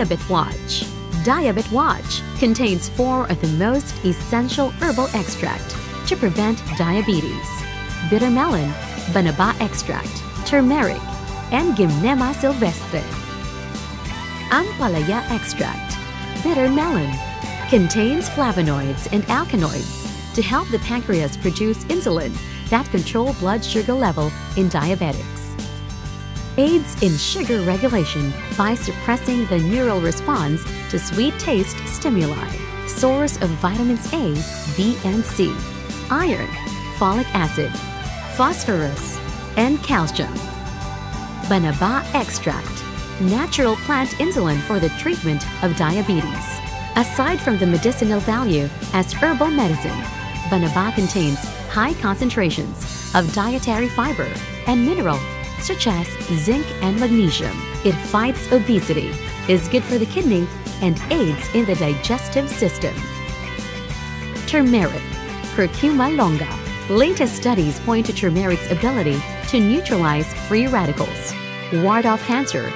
Diabet Watch. Diabet Watch contains 4 of the most essential herbal extract to prevent diabetes: bitter melon, banaba extract, turmeric, and Gymnema sylvestre. Ampalaya extract, bitter melon, contains flavonoids and alkaloids to help the pancreas produce insulin that control blood sugar level in diabetics. Aids in sugar regulation by suppressing the neural response to sweet taste stimuli. Source of vitamins A, B, and C, iron, folic acid, phosphorus, and calcium. Banaba extract, natural plant insulin for the treatment of diabetes. Aside from the medicinal value as herbal medicine, banaba contains high concentrations of dietary fiber and mineral such as zinc and magnesium. It fights obesity, is good for the kidney, and aids in the digestive system. Turmeric, Curcuma longa. Latest studies point to turmeric's ability to neutralize free radicals, ward off cancer,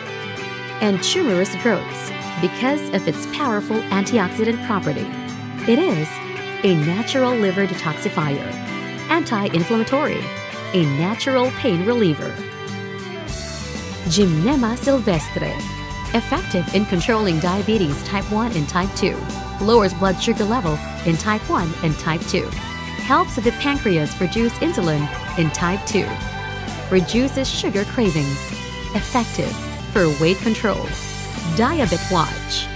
and tumorous growths because of its powerful antioxidant property. It is a natural liver detoxifier, anti-inflammatory, a natural pain reliever. Gymnema sylvestre, effective in controlling diabetes type 1 and type 2, lowers blood sugar level in type 1 and type 2, helps the pancreas produce insulin in type 2, reduces sugar cravings, effective for weight control. Diabet Watch.